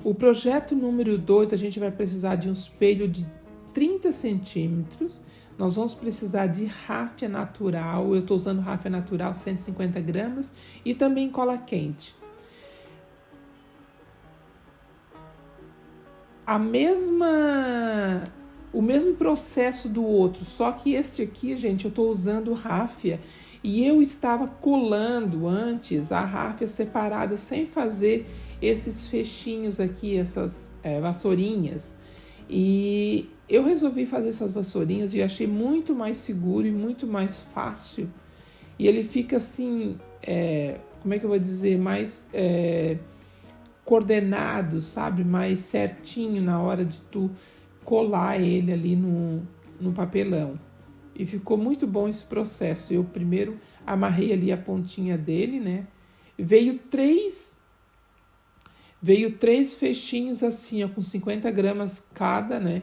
O projeto número 2, a gente vai precisar de um espelho de 30 centímetros. Nós vamos precisar de ráfia natural. Eu estou usando ráfia natural, 150 gramas. E também cola quente. O mesmo processo do outro, só que este aqui, gente, eu estou usando ráfia e eu estava colando antes a ráfia separada sem fazer esses fechinhos aqui, essas vassourinhas. E eu resolvi fazer essas vassourinhas e achei muito mais seguro e muito mais fácil. E ele fica assim, como é que eu vou dizer, mais coordenado, sabe? Mais certinho na hora de tu colar ele ali no papelão. E ficou muito bom esse processo. Eu primeiro amarrei ali a pontinha dele, né? Veio três fechinhos assim, ó, com 50 gramas cada, né?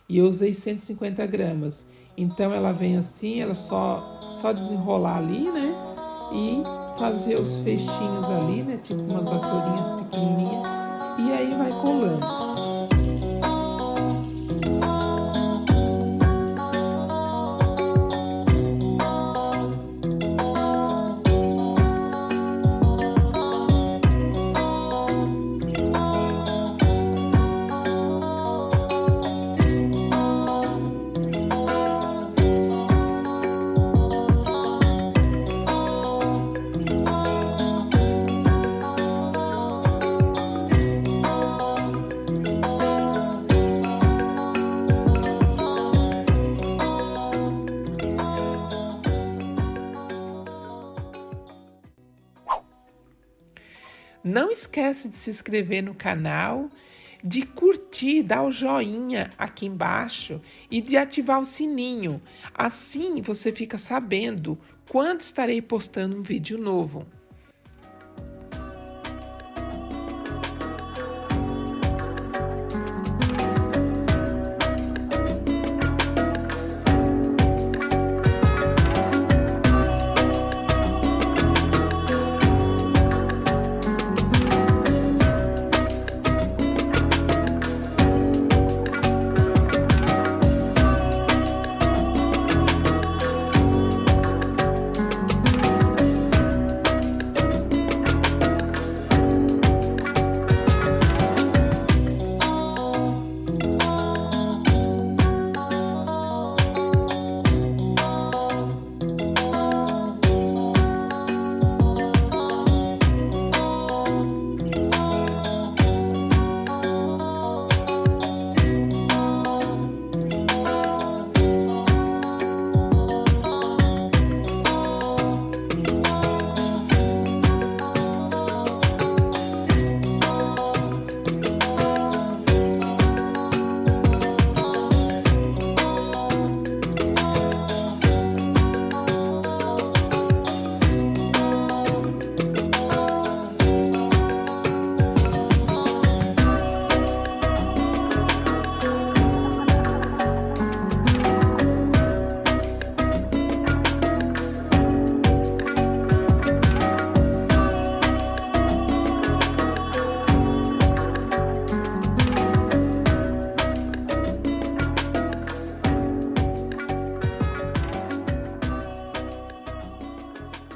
E eu usei 150 gramas. Então ela vem assim, ela só desenrolar ali, né? E fazer os fechinhos ali, né? Tipo umas vassourinhas pequenininhas. E aí vai colando. Não esquece de se inscrever no canal, de curtir, dar o joinha aqui embaixo e de ativar o sininho. Assim você fica sabendo quando estarei postando um vídeo novo.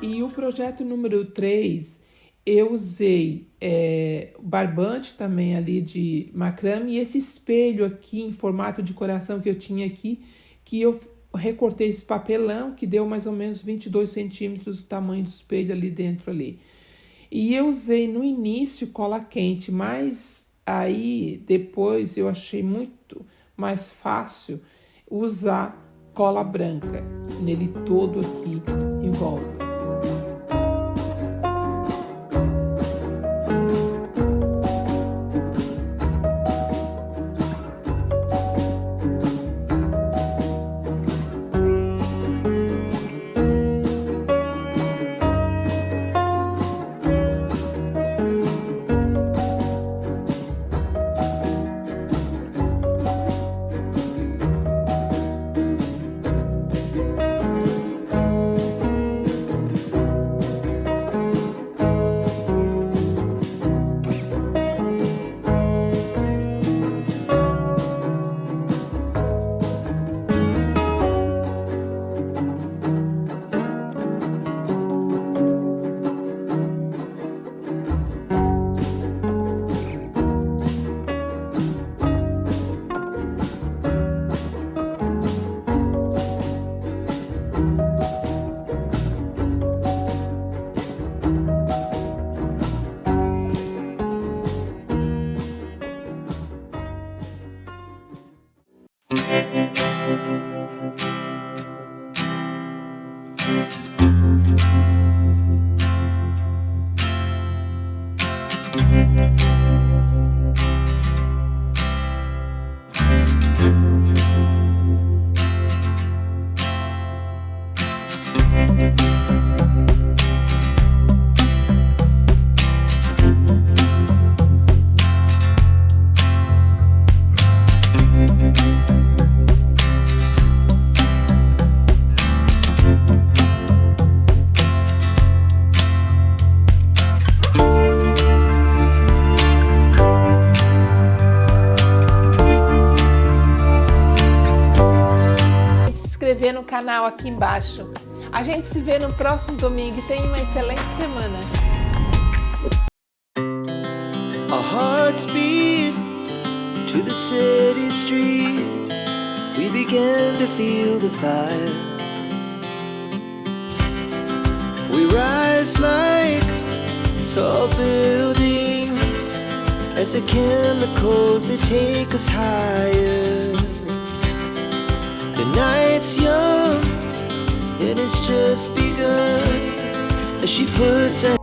E o projeto número 3, eu usei o barbante também ali de macramê e esse espelho aqui em formato de coração que eu tinha aqui, que eu recortei esse papelão, que deu mais ou menos 22 centímetros o tamanho do espelho ali dentro ali. E eu usei no início cola quente, mas aí depois eu achei muito mais fácil usar cola branca nele todo aqui em volta. Inscrever no canal aqui embaixo. A gente se vê no próximo domingo e tenha uma excelente semana. Our hearts beat to the city streets. We began to feel the fire. We rise like tall buildings as the chemicals they take us higher. The night's young, it has just begun as she puts her